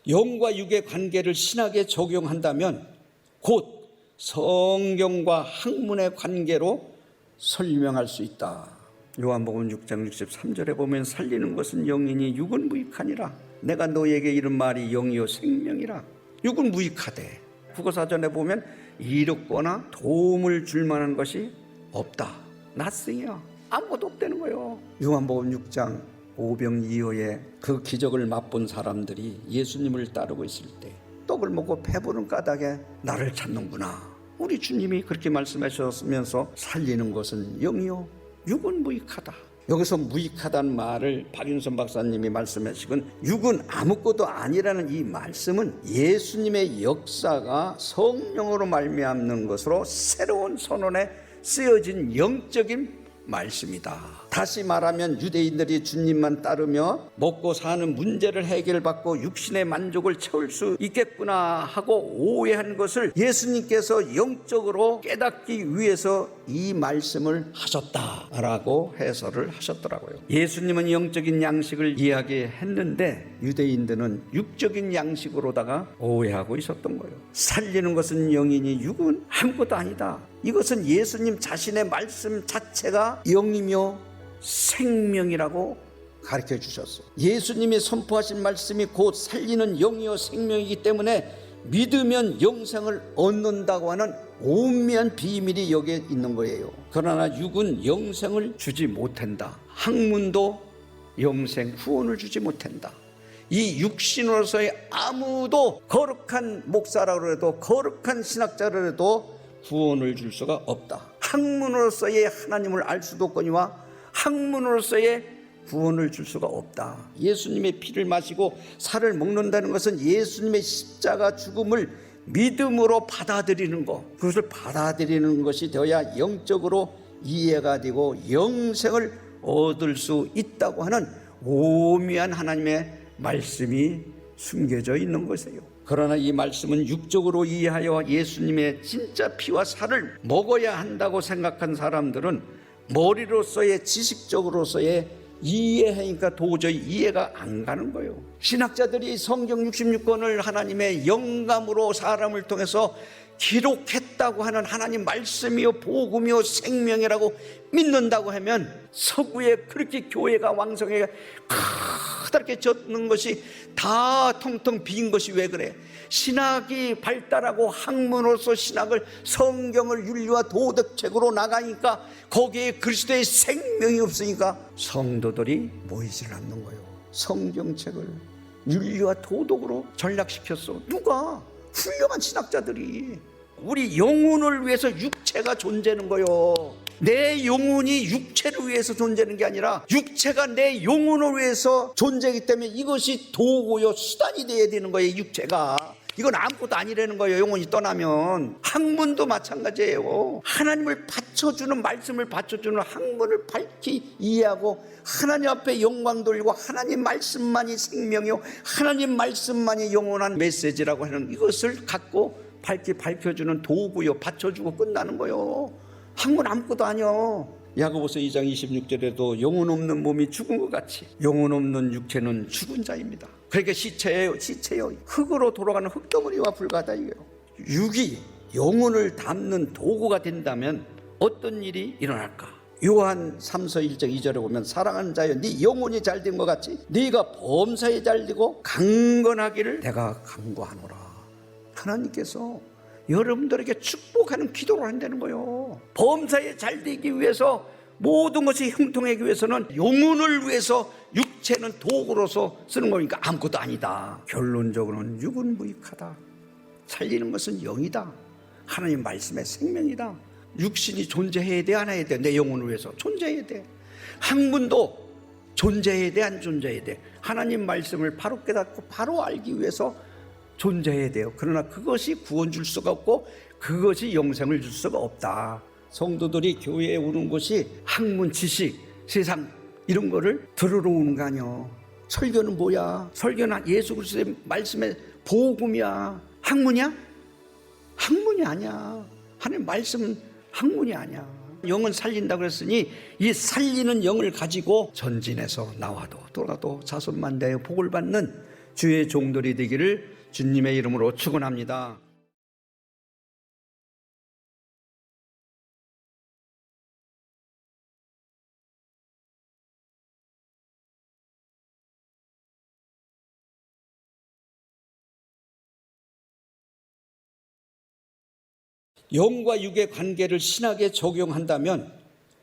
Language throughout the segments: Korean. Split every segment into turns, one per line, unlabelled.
영과 육의 관계를 신학에 적용한다면 곧 성경과 학문의 관계로 설명할 수 있다. 요한복음 6장 63절에 보면 살리는 것은 영이니 육은 무익하니라. 내가 너에게 이른 말이 영이요 생명이라. 육은 무익하대. 국어사전에 보면 이롭거나 도움을 줄 만한 것이 없다. 낫승이야. 아무것도 없다는 거예요. 요한복음 6장 오병이어의 그 기적을 맛본 사람들이 예수님을 따르고 있을 때 떡을 먹고 배부른 까닭에 나를 찾는구나. 우리 주님이 그렇게 말씀하셨으면서 살리는 것은 영이요 육은 무익하다. 여기서 무익하다는 말을 박윤선 박사님이 말씀하시건 육은 아무것도 아니라는 이 말씀은 예수님의 역사가 성령으로 말미암는 것으로 새로운 선언에 쓰여진 영적인 말씀이다. 다시 말하면 유대인들이 주님만 따르며 먹고 사는 문제를 해결받고 육신의 만족을 채울 수 있겠구나 하고 오해한 것을 예수님께서 영적으로 깨닫기 위해서 이 말씀을 하셨다라고 해설을 하셨더라고요. 예수님은 영적인 양식을 이야기했는데 유대인들은 육적인 양식으로다가 오해하고 있었던 거예요. 살리는 것은 영이니 육은 아무것도 아니다. 이것은 예수님 자신의 말씀 자체가 영이며 생명이라고 가르쳐 주셨어요. 예수님이 선포하신 말씀이 곧 살리는 영이요 생명이기 때문에 믿으면 영생을 얻는다고 하는 오묘한 비밀이 여기에 있는 거예요. 그러나 육은 영생을 주지 못한다. 학문도 영생 후원을 주지 못한다. 이 육신으로서의 아무도 거룩한 목사라고 해도 거룩한 신학자라 해도 구원을 줄 수가 없다. 학문으로서의 하나님을 알 수도 없거니와 학문으로서의 구원을 줄 수가 없다. 예수님의 피를 마시고 살을 먹는다는 것은 예수님의 십자가 죽음을 믿음으로 받아들이는 것, 그것을 받아들이는 것이 되어야 영적으로 이해가 되고 영생을 얻을 수 있다고 하는 오묘한 하나님의 말씀이 숨겨져 있는 것이에요. 그러나 이 말씀은 육적으로 이해하여 예수님의 진짜 피와 살을 먹어야 한다고 생각한 사람들은 머리로서의 지식적으로서의 이해하니까 도저히 이해가 안 가는 거예요. 신학자들이 성경 66권을 하나님의 영감으로 사람을 통해서 기록했다고 하는 하나님 말씀이요 복음이요 생명이라고 믿는다고 하면 서구에 그렇게 교회가 왕성하게 커다랗게 젖는 것이 다 텅텅 빈 것이 왜 그래? 신학이 발달하고 학문으로서 신학을 성경을 윤리와 도덕책으로 나가니까 거기에 그리스도의 생명이 없으니까 성도들이 모이질 않는 거예요. 성경책을 윤리와 도덕으로 전락시켰어. 누가? 훌륭한 신학자들이. 우리 영혼을 위해서 육체가 존재하는 거예요. 내 영혼이 육체를 위해서 존재하는 게 아니라 육체가 내 영혼을 위해서 존재하기 때문에 이것이 도구요 수단이 돼야 되는 거예요. 육체가 이건 아무것도 아니라는 거예요. 영혼이 떠나면. 학문도 마찬가지예요. 하나님을 받쳐주는 말씀을 받쳐주는 학문을 밝히 이해하고 하나님 앞에 영광 돌리고 하나님 말씀만이 생명이요 하나님 말씀만이 영원한 메시지라고 하는 이것을 갖고 밝히 밝혀주는 도구요 받쳐주고 끝나는 거예요. 학문 아무것도 아니요. 야고보서 2장 26절에도 영혼 없는 몸이 죽은 것 같이 영혼 없는 육체는 죽은 자입니다. 그러니까 시체예요. 흙으로 돌아가는 흙덩어리와 불과하다 이거예요. 육이 영혼을 담는 도구가 된다면 어떤 일이 일어날까? 요한 3서 1장 2절에 보면 사랑하는 자여 네 영혼이 잘된 것 같이 네가 범사에 잘되고 강건하기를 내가 간구하노라. 하나님께서 여러분들에게 축복하는 기도를 한다는 거예요. 범사에 잘되기 위해서 모든 것이 형통하기 위해서는 영혼을 위해서 육체는 도구로서 쓰는 거니까 아무것도 아니다. 결론적으로는 육은 무익하다. 살리는 것은 영이다. 하나님 말씀의 생명이다. 육신이 존재해야 돼 안 해야 돼? 내 영혼을 위해서 존재해야 돼. 학문도 존재해야 돼 안 존재해야 돼? 하나님 말씀을 바로 깨닫고 바로 알기 위해서 존재해야 돼요. 그러나 그것이 구원 줄 수가 없고 그것이 영생을 줄 수가 없다. 성도들이 교회에 오는 것이 학문, 지식, 세상 이런 거를 들으러 오는 거 아니야. 설교는 뭐야? 설교는 예수 그리스도의 말씀의 복음이야. 학문이야? 학문이 아니야. 하나님 말씀은 학문이 아니야. 영은 살린다고 그랬으니 이 살리는 영을 가지고 전진해서 나와도 돌아도 자손만대에 복을 받는 주의 종들이 되기를 주님의 이름으로 축원합니다. 영과 육의 관계를 신학에 적용한다면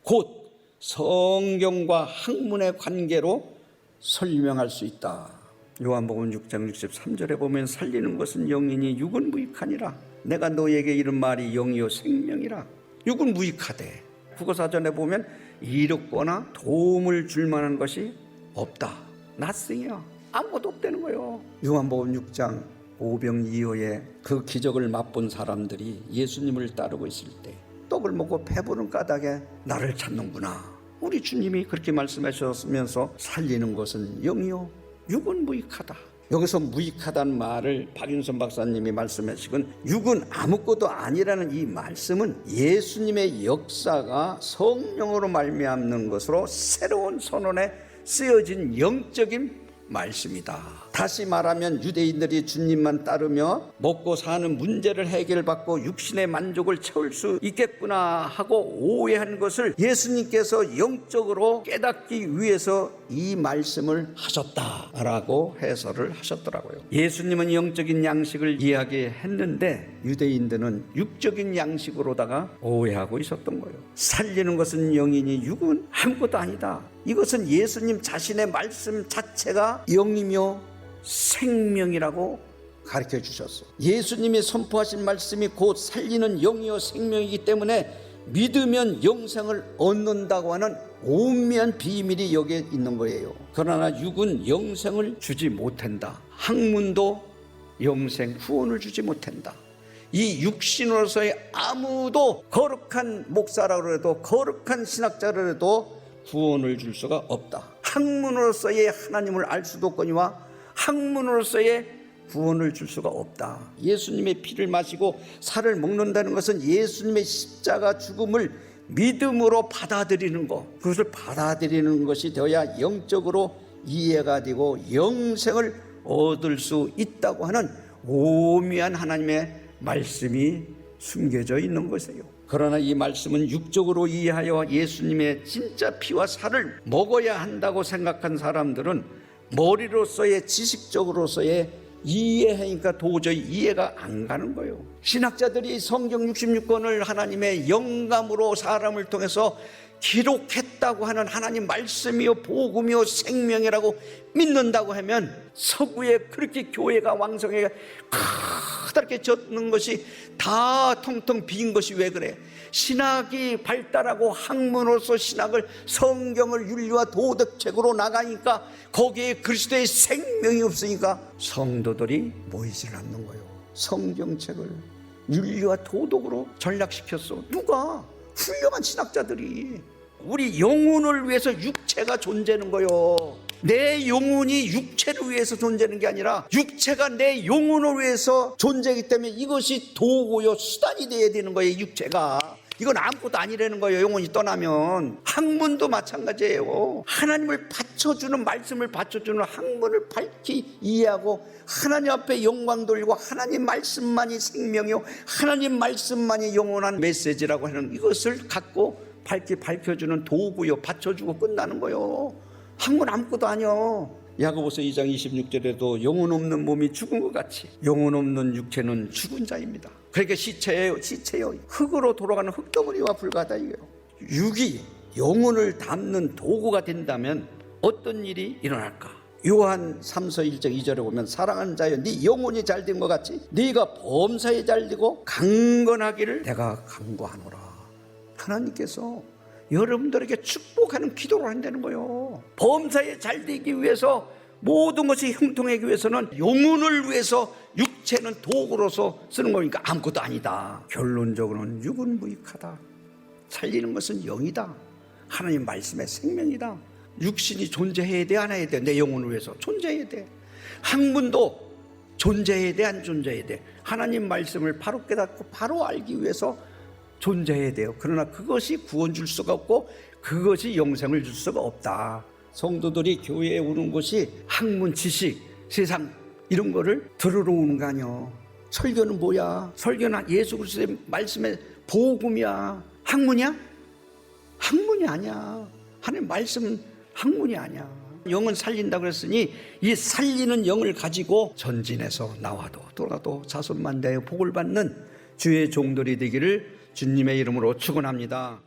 곧 성경과 학문의 관계로 설명할 수 있다. 요한복음 6장 63절에 보면 살리는 것은 영이니 육은 무익하니라. 내가 너에게 이른 말이 영이요 생명이라. 육은 무익하되 국어사전에 보면 이롭거나 도움을 줄 만한 것이 없다. 낫승이야. 아무것도 없다는 거예요. 요한복음 6장 오병이어의 그 기적을 맛본 사람들이 예수님을 따르고 있을 때 떡을 먹고 배부른 까닭에 나를 찾는구나. 우리 주님이 그렇게 말씀하셨으면서 살리는 것은 영이요 육은 무익하다. 여기서 무익하다는 말을 박윤선 박사님이 말씀하시건 육은 아무것도 아니라는 이 말씀은 예수님의 역사가 성령으로 말미암는 것으로 새로운 선언에 쓰여진 영적인 말씀이다. 다시 말하면 유대인들이 주님만 따르며 먹고 사는 문제를 해결받고 육신의 만족을 채울 수 있겠구나 하고 오해한 것을 예수님께서 영적으로 깨닫기 위해서 이 말씀을 하셨다라고 해설을 하셨더라고요. 예수님은 영적인 양식을 이야기했는데 유대인들은 육적인 양식으로다가 오해하고 있었던 거예요. 살리는 것은 영이니 육은 아무것도 아니다. 이것은 예수님 자신의 말씀 자체가 영이며 생명이라고 가르쳐 주셨어요. 예수님이 선포하신 말씀이 곧 살리는 영이요 생명이기 때문에 믿으면 영생을 얻는다고 하는 오묘한 비밀이 여기에 있는 거예요. 그러나 육은 영생을 주지 못한다. 학문도 영생 후원을 주지 못한다. 이 육신으로서의 아무도 거룩한 목사라고 해도 거룩한 신학자라 해도 구원을 줄 수가 없다. 학문으로서의 하나님을 알 수도 없거니와 학문으로서의 구원을 줄 수가 없다. 예수님의 피를 마시고 살을 먹는다는 것은 예수님의 십자가 죽음을 믿음으로 받아들이는 것, 그것을 받아들이는 것이 되어야 영적으로 이해가 되고 영생을 얻을 수 있다고 하는 오묘한 하나님의 말씀이 숨겨져 있는 것이에요. 그러나 이 말씀은 육적으로 이해하여 예수님의 진짜 피와 살을 먹어야 한다고 생각한 사람들은 머리로서의 지식적으로서의 이해하니까 도저히 이해가 안 가는 거예요. 신학자들이 성경 66권을 하나님의 영감으로 사람을 통해서 기록했다고 하는 하나님 말씀이요 복음이요 생명이라고 믿는다고 하면 서구에 그렇게 교회가 왕성하게 크다랗게 젖는 것이 다 텅텅 빈 것이 왜 그래? 신학이 발달하고 학문으로서 신학을 성경을 윤리와 도덕책으로 나가니까 거기에 그리스도의 생명이 없으니까 성도들이 모이질 않는 거예요. 성경책을 윤리와 도덕으로 전락시켰어. 누가? 훌륭한 신학자들이. 우리 영혼을 위해서 육체가 존재하는 거예요. 내 영혼이 육체를 위해서 존재하는 게 아니라 육체가 내 영혼을 위해서 존재하기 때문에 이것이 도구요 수단이 돼야 되는 거예요. 육체가. 이건 아무것도 아니라는 거예요. 영혼이 떠나면. 학문도 마찬가지예요. 하나님을 받쳐주는 말씀을 받쳐주는 학문을 밝히 이해하고 하나님 앞에 영광 돌리고 하나님 말씀만이 생명이요 하나님 말씀만이 영원한 메시지라고 하는 이것을 갖고 밝게 밝혀주는 도구요 받쳐주고 끝나는 거예요. 학문 아무것도 아니요. 야고보서 2장 26절에도 영혼 없는 몸이 죽은 것 같이 영혼 없는 육체는 죽은 자입니다. 그러니까 시체예요. 시체요. 흙으로 돌아가는 흙덩어리와 불과하다 이거예요. 육이 영혼을 담는 도구가 된다면 어떤 일이 일어날까? 요한 3서 1장 2절에 보면 사랑하는 자여 네 영혼이 잘된 것 같이 네가 범사에 잘되고 강건하기를 내가 간구하노라. 하나님께서 여러분들에게 축복하는 기도를 한다는 거예요. 범사에 잘되기 위해서 모든 것이 형통하기 위해서는 영혼을 위해서 육체는 도구로서 쓰는 거니까 아무것도 아니다. 결론적으로는 육은 무익하다. 살리는 것은 영이다. 하나님 말씀의 생명이다. 육신이 존재해야 돼 안 해야 돼? 내 영혼을 위해서 존재해야 돼. 학문도 존재해야 돼 안 존재해야 돼? 하나님 말씀을 바로 깨닫고 바로 알기 위해서 존재해야 돼요. 그러나 그것이 구원 줄 수가 없고 그것이 영생을 줄 수가 없다. 성도들이 교회에 오는 것이 학문 지식, 세상 이런 거를 들으러 오는 거 아니야. 설교는 뭐야? 설교는 예수 그리스도의 말씀의 복음이야. 학문이야? 학문이 아니야. 하나님 말씀은 학문이 아니야. 영은 살린다 그랬으니 이 살리는 영을 가지고 전진해서 나와도 돌아도 자손만대의 복을 받는 주의 종들이 되기를 주님의 이름으로 축원합니다.